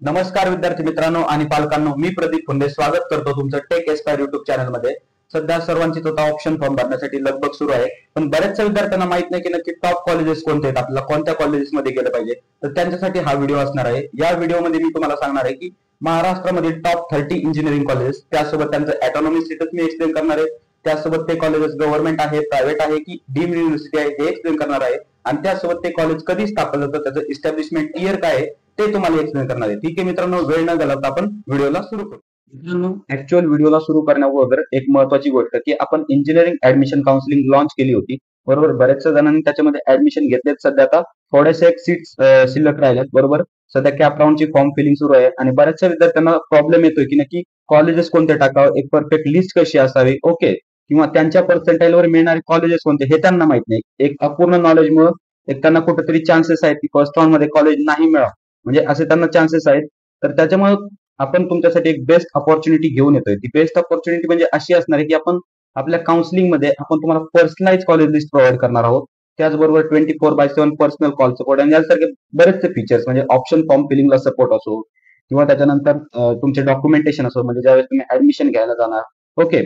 नमस्कार विद्यार्थी मित्रांनो आणि पालकांनो, मी प्रदीप फुंडे स्वागत करतो तुमचं टेक एस्पायर युट्यूब चॅनलमध्ये। सध्या सर्वांची तो ऑप्शन फॉर्म भरण्यासाठी लगबग सुरू आहे, पण बऱ्याचशा विद्यार्थ्यांना माहित नाही की नक्की टॉप कॉलेजेस कोणते आहेत, आपल्याला कोणत्या कॉलेजेसमध्ये गेलं पाहिजे। तर त्यांच्यासाठी हा व्हिडिओ असणार आहे। या व्हिडिओमध्ये मी तुम्हाला सांगणार आहे की महाराष्ट्रामधील टॉप 30 इंजिनिअरिंग कॉलेजेस, त्यासोबत त्यांचं ऑटोनॉमी स्टेटस मी एक्सप्लेन करणार आहे। त्यासोबत ते कॉलेजेस गव्हर्नमेंट आहे, प्रायव्हेट आहे की डीम्ड युनिव्हर्सिटी आहे हे एक्सप्लेन करणार आहे। आणि त्यासोबत ते कॉलेज कधी स्थापन झालं, त्याचं इस्टॅब्लिशमेंट इयर काय आहे ते तुम्हाला एक्सप्लेन करणार आहे। ठीक आहे मित्रांनो, वेळ न घालवता आपण व्हिडिओला सुरू करू। मित्रांनो, ऍक्च्युअल व्हिडिओला सुरू करण्याअगोदर एक महत्वाची गोष्ट की आपण इंजिनिअरिंग ऍडमिशन काउन्सिलिंग लॉन्च केली होती, बरोबर। बऱ्याचशा जणांनी त्याच्यामध्ये ऍडमिशन घेतलेत। सध्या आता थोड्याशा एक सीट्स शिल्लक राहिल्यात, बरोबर। सध्या कॅप राऊंडची फॉर्म फिलिंग सुरू आहे आणि बऱ्याचशा विद्यार्थ्यांना प्रॉब्लेम येतोय की नक्की कॉलेजेस कोणते टाकावं, एक परफेक्ट लिस्ट कशी असावी, ओके, किंवा त्यांच्या पर्सेंटाईलवर मिळणारे कॉलेजेस कोणते हे त्यांना माहित नाही। एक अपूर्ण नॉलेजमुळे एक त्यांना कुठेतरी चान्सेस आहेत की फर्स्ट राऊंड मध्ये कॉलेज नाही मिळावं, म्हणजे असे त्यांना चान्सेस आहेत। तर त्याच्यामुळे आपण तुमच्यासाठी एक बेस्ट अपॉर्च्युनिटी घेऊन येतोय। ती बेस्ट अपॉर्च्युनिटी म्हणजे अशी असणार आहे की आपण आपल्या काउन्सिलिंग मध्ये आपण तुम्हाला पर्सनलाइज कॉलेज लिस्ट प्रोव्हाइड करणार आहोत। त्याचबरोबर 24/7 पर्सनल कॉल सपोर्ट आणि यासारखे बरेचसे फीचर्स, म्हणजे ऑप्शन फॉर्म फिलिंगला सपोर्ट असो किंवा त्याच्यानंतर तुमचे डॉक्युमेंटेशन असो, म्हणजे ज्यावेळेस तुम्ही ऍडमिशन घ्यायला जाणार, ओके,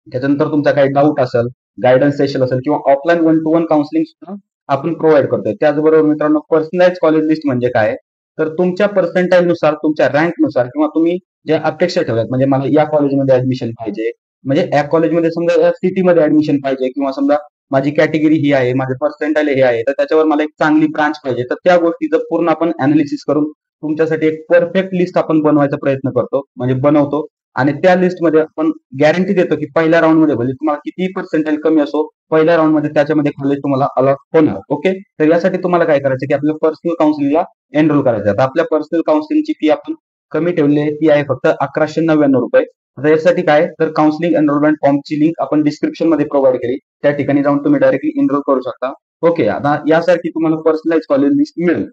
त्याच्यानंतर तुमचा काही डाऊट असेल, गायडन्स सेशन असेल किंवा ऑफलाईन 1 to 1 काउन्सिलिंग सुद्धा आपण प्रोव्हाइड करतोय। त्याचबरोबर मित्रांनो, पर्सनलाइज कॉलेज लिस्ट म्हणजे काय, तर तुमच्या पर्सेंटाईल नुसार, तुमच्या रँक नुसार किंवा तुम्ही ज्या अपेक्षा ठेवल्यात, म्हणजे मला या कॉलेजमध्ये ऍडमिशन पाहिजे, म्हणजे या कॉलेजमध्ये समजा या सिटीमध्ये ऍडमिशन पाहिजे, किंवा समजा माझी कॅटेगरी ही आहे, माझे पर्सेंटाईल हे आहे, तर त्याच्यावर मला एक चांगली ब्रांच पाहिजे। तर त्या गोष्टीचं पूर्ण आपण अनालिसिस करून तुमच्यासाठी एक परफेक्ट लिस्ट आपण बनवायचा प्रयत्न करतो, म्हणजे बनवतो। आणि त्या लिस्टमध्ये आपण गॅरंटी देतो की पहिल्या राऊंड मध्ये भले तुम्हाला किती पर्सेंटाईल कमी असो, पहिल्या राऊंड मध्ये त्याच्यामध्ये कॉलेज तुम्हाला अलॉट होणार, ओके। तर यासाठी तुम्हाला काय करायचं की आपल्या पर्सनल काउन्सिलिंगला एनरोल करायचं। आता आपल्या पर्सनल काउन्सिलिंगची फी आपण कमी ठेवली आहे, ती आहे फक्त 1199 रुपये। आता यासाठी काय, तर काउन्सिलिंग एनरोलमेंट फॉर्मची लिंक आपण डिस्क्रिप्शन मध्ये प्रोव्हाइड केली, त्या ठिकाणी जाऊन तुम्ही डायरेक्टली एनरोल करू शकता, ओके। आता यासारखी तुम्हाला पर्सनलाइज कॉलेज लिस्ट मिळेल।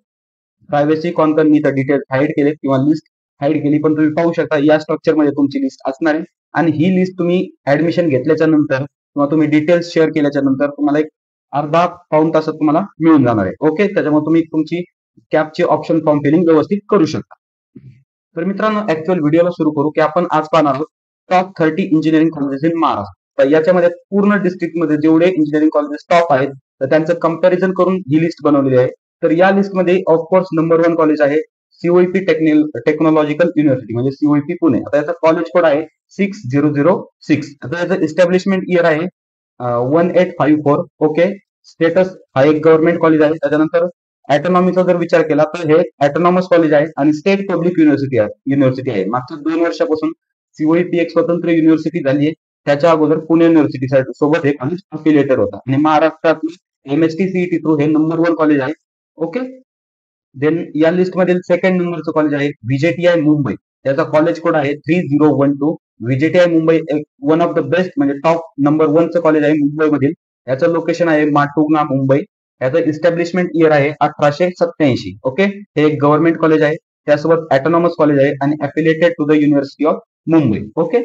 प्रायव्हसी कॉन्कर्न मी तर डिटेल्स हाईड केले किंवा लिस्ट हाईड केली, पण तुम्ही पाहू शकता या स्ट्रक्चर मध्ये तुमची लिस्ट असणार आहे। आणि ही लिस्ट तुम्ही ऍडमिशन घेतल्याच्या नंतर किंवा तुम्ही डिटेल्स शेअर केल्याच्या नंतर तुम्हाला एक अर्धा पाऊण तासात तुम्हाला मिळून जाणार आहे, ओके। त्याच्यामुळे तुम्ही तुमची कॅपची ऑप्शन फॉर्म फिलिंग व्यवस्थित करू शकता। तर मित्रांनो, ऍक्च्युअल व्हिडिओला सुरू करू की आपण आज पाहणार आहोत top 30 engineering colleges in Maharashtra. तर याच्यामध्ये पूर्ण डिस्ट्रिक्ट मध्ये जेवढे इंजिनिअरिंग कॉलेजेस टॉप आहेत, तर त्यांचं कंपॅरिझन करून ही लिस्ट बनवलेली आहे। तर या लिस्टमध्ये ऑफकोर्स नंबर 1 कॉलेज आहे सीओईपी टेक्नॉलॉजिकल युनिव्हर्सिटी, म्हणजे सीओईपी पुणे। आता याचा कॉलेज कोड आहे 6006। आता याचं इस्टॅब्लिशमेंट इयर आहे 1854, ओके। स्टेटस हा एक गव्हर्नमेंट कॉलेज आहे। त्याच्यानंतर ऑटोनॉमीचा जर विचार केला तर हे ऑटोनॉमस कॉलेज आहे आणि स्टेट पब्लिक युनिव्हर्सिटी आहे। मागच्या 2 वर्षापासून सीओईपी एक स्वतंत्र युनिव्हर्सिटी झाली आहे। त्याच्या अगोदर पुणे युनिव्हर्सिटी सोबत हे कॉलेज अफिलिएटेड होता आणि महाराष्ट्रात एमएसटी सीईटी थ्रू हे नंबर 1 कॉलेज आहे, ओके। देन या लिस्ट मधील सेकंड नंबरचं कॉलेज आहे व्हीजेटीआय मुंबई। त्याचा कॉलेज कोड आहे 3012। व्हीजेटीआय मुंबई एक वन ऑफ द बेस्ट, म्हणजे टॉप नंबर 1 चं कॉलेज आहे मुंबईमधील। याचं लोकेशन आहे माटुंगा मुंबई। याचं इस्टॅब्लिशमेंट इयर आहे 1887, ओके। हे एक गव्हर्नमेंट कॉलेज आहे, त्यासोबत ऑटोनॉमस कॉलेज आहे आणि affiliated to the university of Mumbai, okay.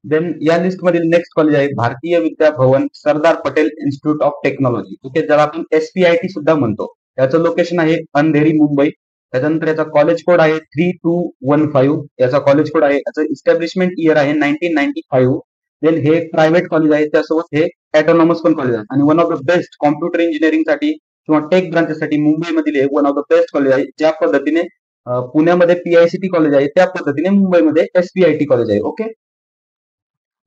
Then या लिस्ट मधील नेक्स्ट कॉलेज आहे Bharatiya Vidya Bhavan Sardar Patel institute of technology, okay, ज्याला आपण एसपीआयटी सुद्धा म्हणतो। याचं लोकेशन आहे अंधेरी मुंबई। त्याच्यानंतर याचा कॉलेज कोड आहे 3215। याचा कॉलेज कोड आहे, याचं इस्टॅब्लिशमेंट इयर आहे 1995। देन हे प्रायव्हेट कॉलेज आहे, त्यासोबत हे ऑटोनॉमस पण कॉलेज आहे आणि one of the best computer engineering साठी किंवा टेक ब्रांचेससाठी मुंबईमधील हे one of the best college आहे। ज्या पद्धतीने पुण्यामध्ये पीआयसीटी कॉलेज आहे, त्या पद्धतीने मुंबईमध्ये एसपीआयटी कॉलेज आहे, ओके।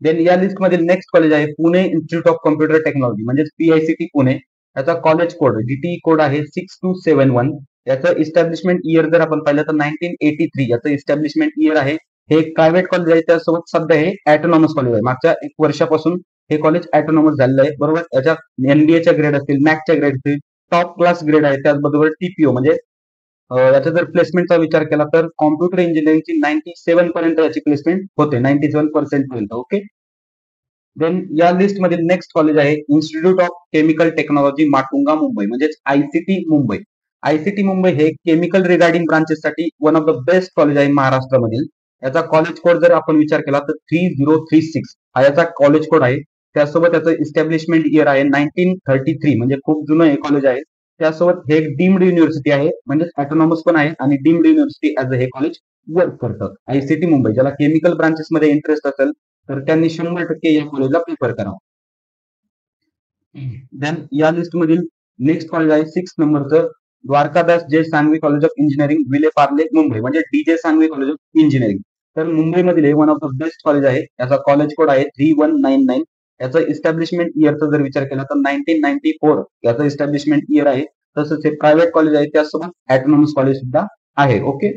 देन या लिस्ट मधील नेक्स्ट कॉलेज आहे Pune institute of computer technology, म्हणजे पीआयसीटी पुणे। याचा कॉलेज कोड डीटी कोड आहे 6271। याचं इस्टॅब्लिशमेंट इयर जर आपण पाहिलं तर 1983 याचं इस्टॅब्लिशमेंट इयर आहे। हे एक प्रायव्हेट कॉलेज आहे, त्यासोबत सध्या हे ऑटोनॉमस कॉलेज आहे। मागच्या 1 वर्षापासून हे कॉलेज ऑटोनॉमस झालेलं आहे, बरोबर। याच्यात एनडीएच्या ग्रेड असतील, मॅकच्या ग्रेड असतील, टॉप क्लास ग्रेड आहे। त्याचबरोबर टीपीओ, म्हणजे याचा जर प्लेसमेंटचा विचार केला तर कॉम्प्युटर इंजिनिअरिंगची 97 पर्यंत याची प्लेसमेंट होते, 97% पर्यंत, ओके। देन या लिस्ट मधील नेक्स्ट कॉलेज आहे institute of chemical technology Matunga Mumbai, म्हणजेच आयसीटी मुंबई। आयसीटी मुंबई हे केमिकल रिगार्डिंग ब्रांचेससाठी one of the best college आहे महाराष्ट्रामधील। याचा कॉलेज कोड जर आपण विचार केला तर 3036 हा याचा कॉलेज कोड आहे। त्यासोबत याचं इस्टॅब्लिशमेंट इयर आहे 1933, म्हणजे खूप जुनं हे कॉलेज आहे। त्यासोबत हे एक डीम्ड युनिव्हर्सिटी आहे, म्हणजेच ऑटोनॉमस पण आहे आणि डीम्ड युनिव्हर्सिटी ऍज हे कॉलेज वर्क करतात. आयसीटी मुंबई, ज्याला केमिकल ब्रांचेस मध्ये इंटरेस्ट असेल तर त्यांनी 100% या कॉलेजला प्रिफर करावं. देन या लिस्ट मधील नेक्स्ट कॉलेज आहे 6 नंबरचं, Dwarkadas J Sanghvi college of engineering, Vile Parle, Mumbai, म्हणजे DJ Sanghvi college of engineering. तर मुंबईमधील हे one of the best college आहे. याचा कॉलेज कोड आहे 3199. याचा इस्टॅब्लिशमेंट इयरचा जर विचार केला तर 1994 याचा इस्टॅब्लिशमेंट इयर आहे. तसंच हे प्रायव्हेट कॉलेज आहे, त्यासोबत ऑटोनॉमस कॉलेज सुद्धा आहे. ओके.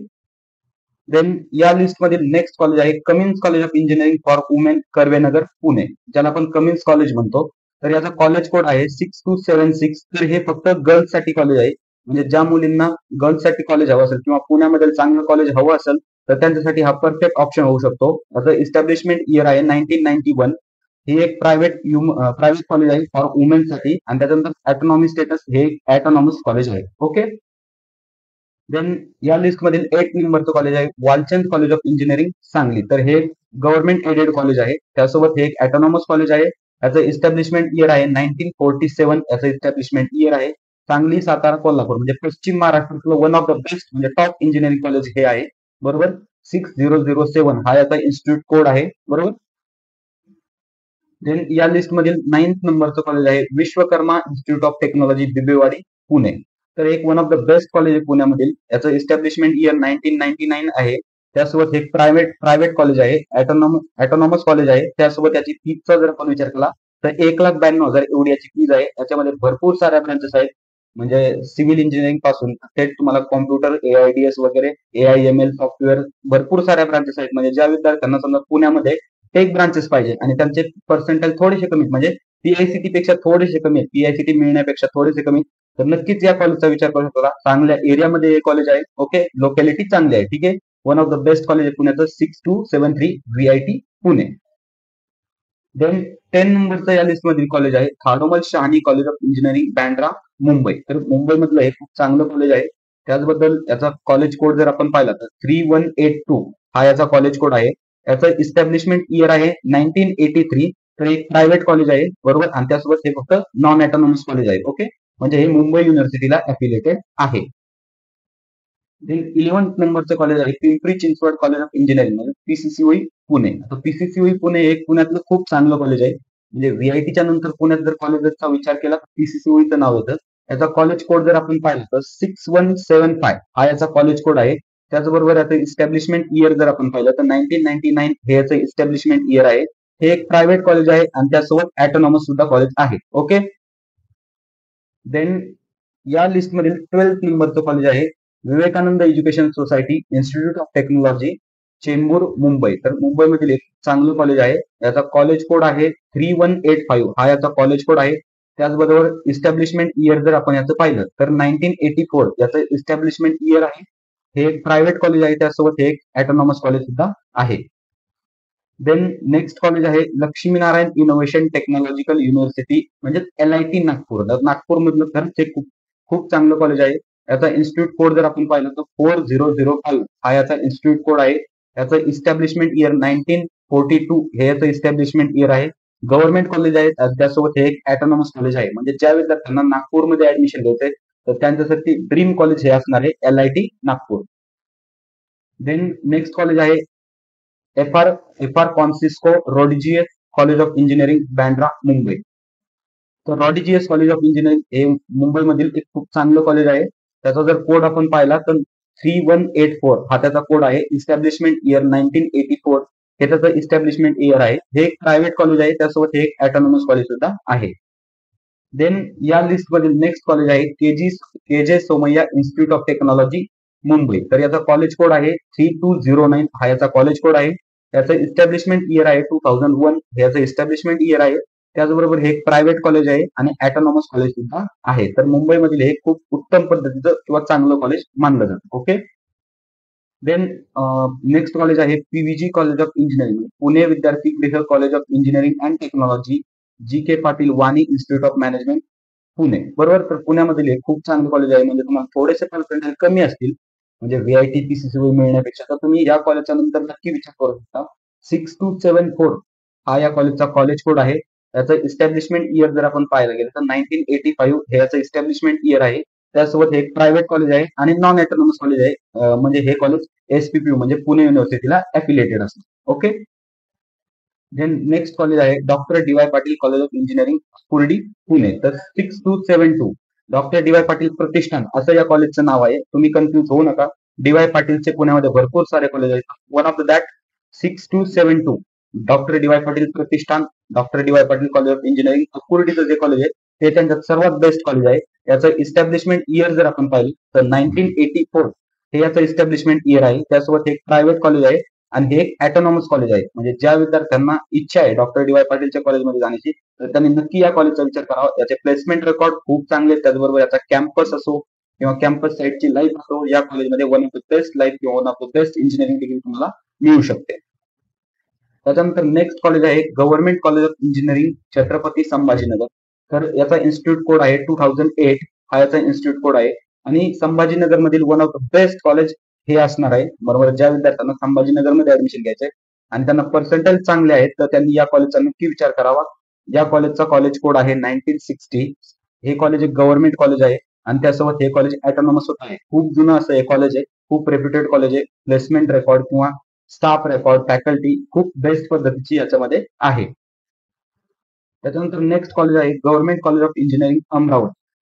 देन या लिस्ट मधील नेक्स्ट कॉलेज आहे Cummins college of engineering for women, Karvenagar, Pune, ज्याला आपण कमिन्स कॉलेज म्हणतो. तर याचा कॉलेज कोड आहे 6276. तर हे फक्त गर्ल्स साठी कॉलेज आहे, म्हणजे ज्या मुलींना गर्ल्स साठी कॉलेज हवं असेल किंवा पुण्यामध्ये चांगलं कॉलेज हवं असेल तर त्यांच्यासाठी हा परफेक्ट ऑप्शन होऊ शकतो. याचं इस्टॅब्लिशमेंट इयर आहे 1991. ही एक प्रायव्हेट कॉलेज आहे फॉर वुमेन साठी आणि त्याच्यानंतर ऑटोनॉमी स्टेटस हे ऑटोनॉमस कॉलेज आहे. ओके. देन या लिस्ट मधील 8 नंबरचं कॉलेज आहे Walchand college of engineering, Sangli. तर हे गव्हर्नमेंट एडेड कॉलेज आहे, त्यासोबत हे एक ऑटोनॉमस कॉलेज आहे. याचं इस्टॅब्लिशमेंट इयर आहे 1947. याचं इस्टॅब्लिशमेंट इयर आहे. सांगली, सातारा, कोल्हापूर, म्हणजे पश्चिम महाराष्ट्रातलं वन ऑफ द बेस्ट म्हणजे टॉप इंजिनिअरिंग कॉलेज हे आहे. बरोबर. 6007 हा याचा इन्स्टिट्यूट कोड आहे. बरोबर. देन या लिस्ट मधील 9th नंबरचं कॉलेज आहे Vishwakarma institute of technology, Bibwewadi, Pune. तर एक one of the best college आहे पुण्यामधील. याचं इस्टॅब्लिशमेंट इयर 1999 आहे. त्यासोबत एक प्रायव्हेट कॉलेज आहे, ऑटोनॉमस कॉलेज आहे. त्यासोबत याची फीचा जर आपण विचार केला तर 1,92,000 एवढी याची फीज आहे. याच्यामध्ये भरपूर साऱ्या ब्रांचेस आहेत, म्हणजे सिव्हिल इंजिनिअरिंग पासून थेट तुम्हाला कॉम्प्युटर, AIDS वगैरे, AIML सॉफ्टवेअर, भरपूर साऱ्या ब्रांचेस आहेत. म्हणजे ज्या विद्यार्थ्यांना समजा पुण्यामध्ये टेक ब्रांचेस पाहिजे आणि त्यांचे पर्सेंटेज थोडेसे कमी, म्हणजे PICT पेक्षा थोडेसे कमी आहेत, PICT मिळण्यापेक्षा थोडेसे कमी, तर नक्कीच या कॉलेजचा विचार करू शकता. चांगल्या एरियामध्ये हे कॉलेज आहे. ओके. लोकॅलिटी चांगली आहे. ठीक आहे. One of the best college आहे पुण्याचं 6273 VIT, पुणे. देन 10 नंबरचं या लिस्ट मधील कॉलेज आहे Khadomal Shahani college of engineering, Bandra, Mumbai. तर मुंबईमधलं हे खूप चांगलं कॉलेज आहे. त्याचबद्दल याचा कॉलेज कोड जर आपण पाहिला तर 3182 हा याचा कॉलेज कोड आहे. याचं इस्टॅब्लिशमेंट इयर आहे 1983. तर एक प्रायव्हेट कॉलेज आहे. बरोबर. आणि त्यासोबत हे फक्त नॉन ऑटोनॉमस कॉलेज आहे. ओके. म्हणजे हे मुंबई युनिव्हर्सिटीला अफिलिएटेड आहे. 11th नंबरचं कॉलेज आहे Pimpri Chinchwad college of engineering, म्हणजे PCCOE, पुणे. आता PCCOE पुणे एक पुण्यातलं खूप चांगलं कॉलेज आहे. म्हणजे VITच्या नंतर पुण्यात जर कॉलेजचा विचार केला तर PCCOEचं नाव येतं. याचा कॉलेज कोड जर आपण पाहिला तर 6175 हा याचा कॉलेज कोड आहे. त्याचबरोबर याचं इस्टॅब्लिशमेंट इयर जर आपण पाहिलं तर 1999 हे याचं इस्टॅब्लिशमेंट इयर आहे. हे एक प्रायव्हेट कॉलेज आहे आणि त्यासोबत ऑटोनॉमस सुद्धा कॉलेज आहे. ओके. देन या लिस्ट मधील 12th नंबरचं कॉलेज आहे Vivekanand education society, institute of technology, Chembur, Mumbai. तर मुंबईमधील एक चांगलं कॉलेज आहे. याचा कॉलेज कोड आहे 3185 हा याचा कॉलेज कोड आहे. त्याचबरोबर इस्टॅब्लिशमेंट इयर जर आपण याचं पाहिलं तर 1984 याचं इस्टॅब्लिशमेंट इयर आहे. हे एक प्रायव्हेट कॉलेज आहे, त्यासोबत हे एक ऑटोनॉमस कॉलेज सुद्धा आहे. देन नेक्स्ट कॉलेज आहे लक्ष्मीनारायण इनोव्हेशन टेक्नॉलॉजिकल युनिव्हर्सिटी, म्हणजे LIT, नागपूर. नागपूर मधलं खरंच हे खूप खूप चांगलं कॉलेज आहे. याचा इन्स्टिट्यूट कोड जर आपण पाहिलं तर 4005 हा याचा इन्स्टिट्यूट कोड आहे. याचं इस्टॅब्लिशमेंट इयर 1942 हे याचं इस्टॅब्लिशमेंट इयर आहे. गव्हर्नमेंट कॉलेज आहे आणि त्यासोबत हे एक ऑटोनॉमस कॉलेज आहे. म्हणजे ज्या विद्यार्थ्यांना नागपूरमध्ये ऍडमिशन घ्यायचंय तर त्यांच्यासाठी ड्रीम कॉलेज हे असणार आहे LIT, Nagpur. Then next college आहे FR Conceicao Rodrigues college of engineering, Bandra, Mumbai. तर रॉडिजियस कॉलेज ऑफ इंजिनिअरिंग हे मुंबईमधील एक खूप चांगलं कॉलेज आहे. त्याचा जर कोड आपण पाहिला तर 3184 हा त्याचा कोड आहे. इस्टॅब्लिशमेंट इयर 1984 हे त्याचं इस्टॅब्लिशमेंट इयर आहे. हे एक प्रायव्हेट कॉलेज आहे, त्यासोबत हे एक ऑटोनॉमस कॉलेज सुद्धा आहे. देन या लिस्ट मधील नेक्स्ट कॉलेज आहे KJ Somaiya institute of technology, Mumbai. तर याचा कॉलेज कोड आहे 3209 हा याचा कॉलेज कोड आहे. याचं इस्टॅब्लिशमेंट इयर आहे 2001 हे याचं इस्टॅब्लिशमेंट इयर आहे. त्याचबरोबर हे एक प्रायव्हेट कॉलेज आहे आणि ऑटोनॉमस कॉलेज सुद्धा आहे. तर मुंबईमधील हे खूप उत्तम पद्धतीचं किंवा चांगलं कॉलेज मानलं जातं. ओके. देन नेक्स्ट कॉलेज आहे PVG college of engineering, Pune Vidyarthi Griha college of engineering and technology, GK Patil Wani institute of management, Pune. बरोबर. तर पुण्यामधील हे खूप चांगलं कॉलेज आहे. म्हणजे तुम्हाला थोडेसे पर्सेंटेज कमी असतील, म्हणजे VIT, PCCOE मिळण्यापेक्षा, तर तुम्ही या कॉलेजच्या नंतर नक्की विचार करू शकता. 6274 हा या कॉलेजचा कॉलेज कोड आहे. याचं इस्टॅब्लिशमेंट इयर जर आपण पाहायला गेलं तर 1985 हे याचं इस्टॅब्लिशमेंट इयर आहे. त्यासोबत हे एक प्रायव्हेट कॉलेज आहे आणि नॉन ऑटोनॉमस कॉलेज आहे. म्हणजे हे कॉलेज एसपीपीयू म्हणजे पुणे युनिव्हर्सिटीला अफिलिएटेड असतं. ओके. देन नेक्स्ट कॉलेज आहे doctor D Y Patil college of engineering, Kurdi, Pune. तर 6272 doctor D Y Patil Pratishthan असं या कॉलेजचं नाव आहे. तुम्ही कन्फ्युज होऊ नका. डी वाय पाटीलचे पुण्यामध्ये भरपूर सारे कॉलेज आहेत. One of that 6272 doctor D Y Patil Pratishthan, doctor D Y Patil college of engineering कुर्डीचं जे कॉलेज आहे ते त्यांच्यात सर्वात बेस्ट कॉलेज आहे. याचं इस्टॅब्लिशमेंट इयर जर आपण पाहिलं तर 1984 हे याचं इस्टॅब्लिशमेंट इयर आहे. त्यासोबत एक प्रायव्हेट कॉलेज आहे आणि हे एक ऑटोनॉमस कॉलेज आहे. म्हणजे ज्या विद्यार्थ्यांना इच्छा आहे डॉक्टर डी वाय पाटीलच्या कॉलेजमध्ये जाण्याची तर त्यांनी नक्की या कॉलेजचा विचार करावा. याचे प्लेसमेंट रेकॉर्ड खूप चांगले आहेत. त्याचबरोबर याचा कॅम्पस असो किंवा कॅम्पस साईडची लाईफ असो, या कॉलेजमध्ये one of the best life किंवा one of the best engineering degree तुम्हाला मिळू शकते. त्याच्यानंतर नेक्स्ट कॉलेज आहे government college of engineering Chhatrapati Sambhajinagar. तर याचा इन्स्टिट्यूट कोड आहे 2008 हा याचा इन्स्टिट्यूट कोड आहे आणि संभाजीनगर मधील one of the best college हे असणार आहे. बरोबर, ज्या विद्यार्थ्यांना संभाजीनगरमध्ये ऍडमिशन घ्यायचंय आणि त्यांना पर्सेंटेज चांगले आहेत तर त्यांनी या कॉलेजचा नक्की विचार करावा. या कॉलेजचा कॉलेज कोड आहे 1960. हे कॉलेज एक गव्हर्नमेंट कॉलेज आहे आणि त्यासोबत हे कॉलेज ऑटोनॉमस होत आहे. खूप जुनं असं हे कॉलेज आहे, खूप रेप्युटेड कॉलेज आहे. प्लेसमेंट रेकॉर्ड किंवा स्टाफ रेकॉर्ड, फॅकल्टी खूप बेस्ट पद्धतीची याच्यामध्ये आहे. त्याच्यानंतर नेक्स्ट कॉलेज आहे government college of engineering Amravati.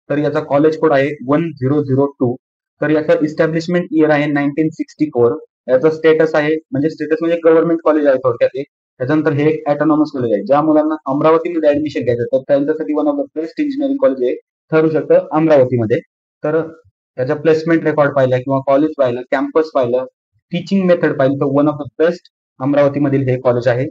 तर याचा कॉलेज कोड आहे 1002. तर याचा इस्टॅब्लिशमेंट इयर आहे 1964. याचा स्टेटस आहे म्हणजे गव्हर्नमेंट कॉलेज आहे थोडक्यात ते. त्याच्यानंतर हे एक ऑटोनॉमस कॉलेज आहे. ज्या मुलांना अमरावतीमध्ये ऍडमिशन घ्यायचं तर त्यांच्यासाठी one of the best engineering college आहे ठरू शकतं अमरावतीमध्ये. तर त्याचा प्लेसमेंट रेकॉर्ड पाहिला किंवा कॉलेज पाहिलं, कॅम्पस पाहिलं, टीचिंग मेथड पाहिलं तर वन ऑफ द बेस्ट अमरावतीमधील हे कॉलेज आहे.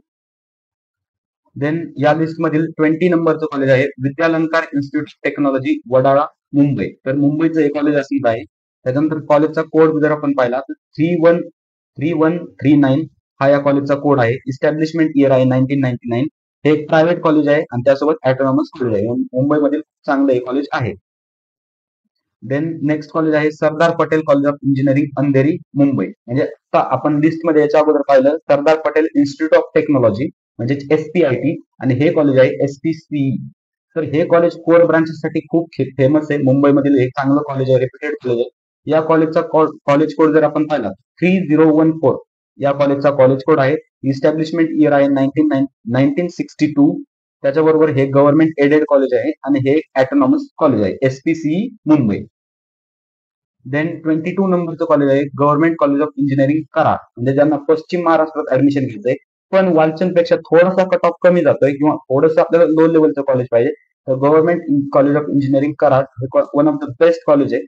देन या लिस्ट मधील 20 नंबरचं कॉलेज आहे Vidyalankar institute of technology, Wadala, Mumbai. तर मुंबईचं हे कॉलेज असणार आहे. त्याच्यानंतर कॉलेजचा कोड जर आपण पाहिला तर 3139 हा या कॉलेजचा कोड आहे. इस्टॅब्लिशमेंट इयर आहे 1999. हे एक प्रायव्हेट कॉलेज आहे आणि त्यासोबत ऑटोनॉमस कॉलेज आहे. मुंबईमधील चांगलं हे कॉलेज आहे. देन नेक्स्ट कॉलेज आहे Sardar Patel college of engineering, Andheri, Mumbai. म्हणजे आता आपण लिस्टमध्ये याच्या अगोदर पाहिलं Sardar Patel institute of technology म्हणजे एसपीआयटी आणि हे कॉलेज आहे एसपीसी. तर हे कॉलेज कोर ब्रांचेससाठी खूप फेमस आहे. मुंबईमधील एक चांगलं कॉलेज आहे, रेप्युटेड कॉलेज आहे. या कॉलेजचा कॉलेज कोड जर आपण पाहिला 3014 या कॉलेजचा कॉलेज कोड आहे. इस्टॅब्लिशमेंट इयर आहे 1962. त्याच्याबरोबर हे गव्हर्नमेंट एडेड कॉलेज आहे आणि हे ऑटोनॉमस कॉलेज आहे एसपीसी मुंबई. देन 22 नंबरचं कॉलेज आहे government college of engineering Karad. म्हणजे ज्यांना पश्चिम महाराष्ट्रात ऍडमिशन घ्यायचंय पण वालचंदपेक्षा थोडासा कट ऑफ कमी जातोय किंवा थोडंसं आपल्याला लो लेवलचं कॉलेज पाहिजे तर government college of engineering Karad हे one of the best college आहे.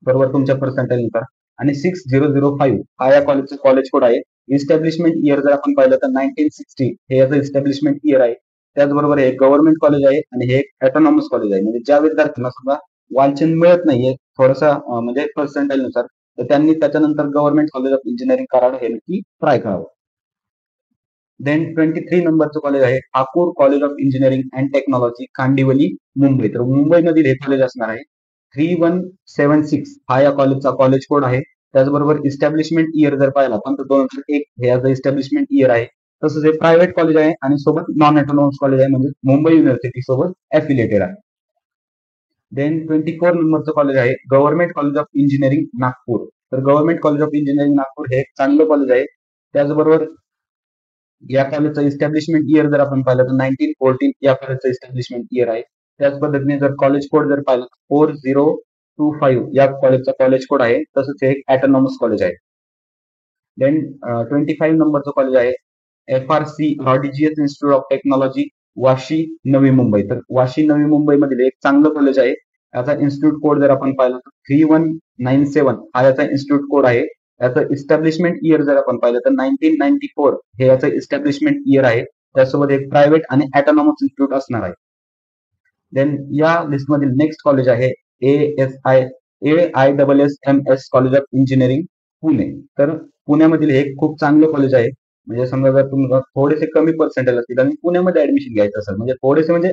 बरोबर, तुमच्या पर्सेंटेज नुसार. आणि 6005 हा या कॉलेजचा कॉलेज कोड आहे. इस्टॅब्लिशमेंट इयर जर आपण पाहिलं तर 1960 हे याचं इस्टॅब्लिशमेंट इयर आहे. त्याचबरोबर हे गव्हर्नमेंट कॉलेज आहे आणि हे एक ऑटोनॉमस कॉलेज आहे. म्हणजे ज्या विद्यार्थ्यांना सुद्धा वाचन मिळत नाहीये थोडासा म्हणजे पर्सेंटेज नुसार तर त्यांनी त्याच्यानंतर government college of engineering Karad हे नक्की ट्राय करावं. देन 23 नंबरचं कॉलेज आहे Thakur college of engineering and technology, Kandivali, Mumbai. तर मुंबईमधील हे कॉलेज असणार आहे. 3176 हा या कॉलेजचा कॉलेज कोड आहे. त्याचबरोबर इस्टॅब्लिशमेंट इयर जर पाहिला आपण तर 2001 हे याचं इस्टॅब्लिशमेंट इयर आहे. तसंच हे प्रायव्हेट कॉलेज आहे आणि सोबत नॉन ऑटोनॉमस कॉलेज आहे म्हणजे मुंबई युनिव्हर्सिटी सोबत अफिलिएटेड आहे. देन 24 नंबरचं कॉलेज आहे government college of engineering, Nagpur. तर government college of engineering Nagpur हे एक चांगलं कॉलेज आहे. त्याचबरोबर या कॉलेजचा इस्टॅब्लिशमेंट इयर जर आपण पाहिलं तर 1914 या कॉलेजचा इस्टॅब्लिशमेंट इयर आहे. त्याच पद्धतीने जर कॉलेज कोड जर पाहिलं 4025 या कॉलेजचा कॉलेज कोड आहे. तसंच हे एक ऑटोनॉमस कॉलेज आहे. देन 25 नंबरचं कॉलेज आहे FRC Rodrigues institute of technology, Vashi, Navi Mumbai. तर वाशी, नवी मुंबई मधील एक चांगलं कॉलेज आहे. याचा इन्स्टिट्यूट कोड जर आपण पाहिलं तर 3197 हा याचा इन्स्टिट्यूट कोड आहे. याचं इस्टॅब्लिशमेंट इयर जर आपण पाहिलं तर 1994 हे याचं इस्टॅब्लिशमेंट इयर आहे. त्यासोबत एक प्रायव्हेट आणि ऑटोनॉमस इन्स्टिट्यूट असणार आहे. देन या लिस्टमधील नेक्स्ट कॉलेज आहे AISSMS college of engineering, Pune. तर पुण्यामधील हे खूप चांगलं कॉलेज आहे. म्हणजे समजा जर तुम्हाला थोडेसे कमी पर्सेंटेज असतील आणि पुण्यामध्ये ऍडमिशन घ्यायचं असेल म्हणजे थोडेसे म्हणजे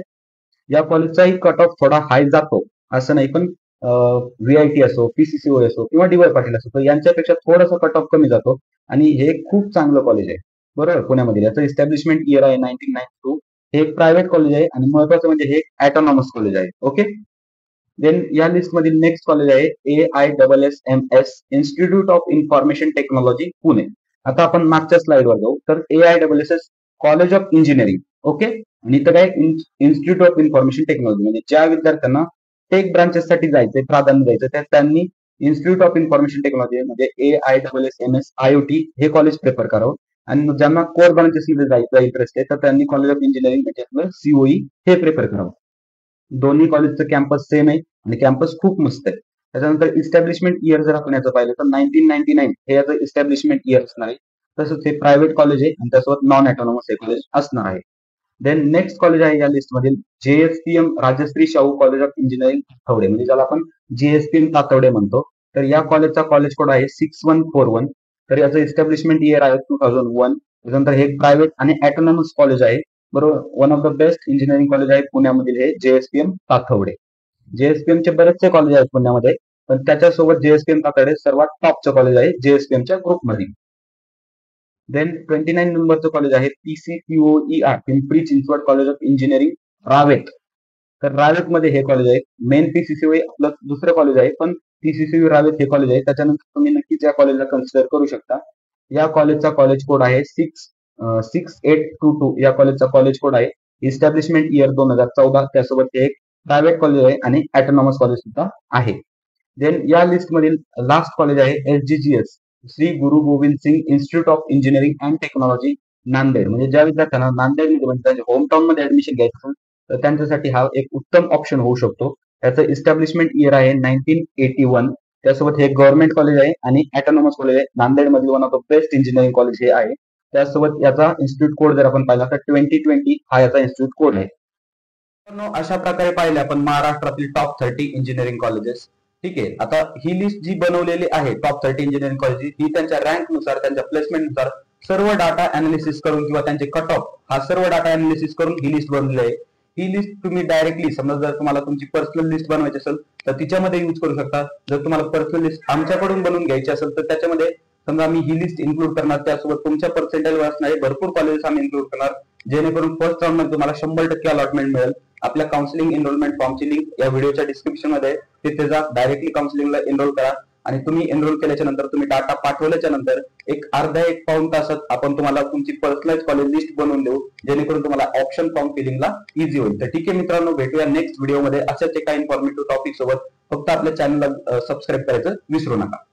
या कॉलेजचाही कट ऑफ थोडा हाय जातो असं नाही पण व्हीआयटी असो, पीसीसीओ असो किंवा डीवाय पाटील असो तर यांच्यापेक्षा थोडासा कट ऑफ कमी जातो आणि हे खूप चांगलं कॉलेज आहे. बरोबर, पुण्यामध्ये याचं इस्टॅब्लिशमेंट इयर आहे 1992. हे एक प्रायव्हेट कॉलेज आहे आणि महत्वाचं म्हणजे हे ऑटोनॉमस कॉलेज आहे. ओके. देन या लिस्ट मधील नेक्स्ट कॉलेज आहे AISSMS institute of information technology Pune. आता आपण मागच्या स्लाइड वर जाऊ. तर AISSMS college of engineering, okay. आणि इथं काय इन्स्टिट्यूट ऑफ इन्फॉर्मेशन टेक्नॉलॉजी, म्हणजे ज्या विद्यार्थ्यांना टेक ब्रांचेस साठी जायचंय, प्राधान्य द्यायचं, त्या त्यांनी इन्स्टिट्यूट ऑफ इन्फॉर्मेशन टेक्नॉलॉजी म्हणजे AISSMS IoT हे कॉलेज प्रेफर करावं. आणि ज्यांना कोर ब्रांचेस मध्ये जायचा इंटरेस्ट आहे तर त्यांनी कॉलेज ऑफ इंजिनिअरिंग म्हणजे आपलं COE हे प्रेफर करावं. दोन्ही कॉलेजचं कॅम्पस सेम आहे आणि कॅम्पस खूप मस्त आहे. त्याच्यानंतर इस्टॅब्लिशमेंट इयर जर आपण याचं पाहिलं तर 1999 हे याचं इस्टॅब्लिशमेंट इयर असणार आहे. तसंच हे प्रायव्हेट कॉलेज आहे आणि त्यासोबत नॉन ऑटोनॉमस हे कॉलेज असणार आहे. देन नेक्स्ट कॉलेज आहे या लिस्ट मधील JSPM Rajarshi Shahu college of engineering Tathawade, म्हणजे ज्याला आपण JSPM तातवडे म्हणतो. तर या कॉलेजचा कॉलेज कोड आहे 6141. तर याचं इस्टॅब्लिशमेंट इयर आहे 2001. त्यानंतर हे प्रायव्हेट आणि ऑटोनॉमस कॉलेज आहे, बरोबर. One of the best engineering college आहे पुण्यामधील हे JSPM तातवडे. JSPM चे बरेचसे कॉलेज आहेत पुण्यामध्ये, पण त्याच्यासोबत JSPM तातवडे सर्वात टॉपचं कॉलेज आहे JSPMच्या ग्रुपमध्ये. देन 29 नंबरचं कॉलेज आहे PCPOER Pimpri Chinchwad college of engineering Ravet. तर रावेत मध्ये हे कॉलेज आहे. मेन PCCOE आपलं दुसरं कॉलेज आहे, पण PCCOE रावेत हे कॉलेज आहे. त्याच्यानंतर तुम्ही नक्कीच या कॉलेजला कन्सिडर करू शकता. या कॉलेजचा कॉलेज कोड आहे 6822. या कॉलेजचा कॉलेज कोड आहे. Establishment year 2014. त्यासोबत हे एक प्रायव्हेट कॉलेज आहे आणि ऑटोनॉमस कॉलेज सुद्धा आहे. देन या लिस्ट मधील लास्ट कॉलेज आहे SGGS Shri Guru Gobind Singh institute of engineering and technology Nanded. म्हणजे ज्या विद्यार्थ्यांना नांदेडमध्ये म्हणजे त्यांच्या होम टाउन मध्ये ऍडमिशन घ्यायचं असेल तर त्यांच्यासाठी हा एक उत्तम ऑप्शन होऊ शकतो. त्याचं इस्टॅब्लिशमेंट इयर आहे 1981. त्यासोबत हे गव्हर्नमेंट कॉलेज आहे आणि ऑटोनॉमस कॉलेज आहे. नांदेड मधील one of the best engineering college हे आहे. त्यासोबत याचा इन्स्टिट्यूट कोड जर आपण पाहिला तर 2020 हा याचा इन्स्टिट्यूट कोड आहे. अशा प्रकारे पाहिले आपण महाराष्ट्रातील टॉप 30 इंजिनिअरिंग कॉलेजेस. ठीक आहे. आता ही लिस्ट जी बनवलेली आहे टॉप 30 इंजिनिअरिंग कॉलेज, ही त्यांच्या रँक नुसार, त्यांच्या प्लेसमेंट नुसार सर्व डाटा अनालिसिस करून किंवा त्यांचे कट ऑफ हा सर्व डाटा अनालिसिस करून ही लिस्ट बनवली आहे. ही लिस्ट तुम्ही डायरेक्टली समजा जर तुम्हाला तुमची पर्सनल लिस्ट बनवायची असेल तर तिच्यामध्ये यूज करू शकता. जर तुम्हाला पर्सनल लिस्ट आमच्याकडून बनवून घ्यायची असेल तर त्याच्यामध्ये समजा आम्ही ही लिस्ट इन्क्लूड करणार, त्यासोबत तुमच्या पर्सेंटेज वर असणारे भरपूर कॉलेजेस आम्ही इन्क्लूड करणार, जेणेकरून फर्स्ट राऊंड मध्ये तुम्हाला 100% अलॉटमेंट मिळेल. आपल्या काउन्सिलिंग एनरोलमेंट फॉर्मची लिंक या व्हिडिओच्या डिस्क्रिप्शन मध्ये आहे, तिथे जा, डायरेक्टली काउन्सिलिंगला एनरोल करा आणि तुम्ही एनरोल केल्याच्या नंतर तुम्ही डाटा पाठवल्याच्या नंतर एक अर्धा एक पाऊण तासात आपण तुम्हाला तुमची पर्सनलाइज कॉलेज लिस्ट बनवून देऊ, जेणेकरून तुम्हाला ऑप्शन फॉर्म फिलिंगला इझी होईल. तर ठीक आहे मित्रांनो, भेटूया नेक्स्ट व्हिडिओमध्ये अशाच एका इन्फॉर्मेटिव्ह टॉपिक सोबत. फक्त आपल्या चॅनलला सबस्क्राईब करायचं विसरू नका.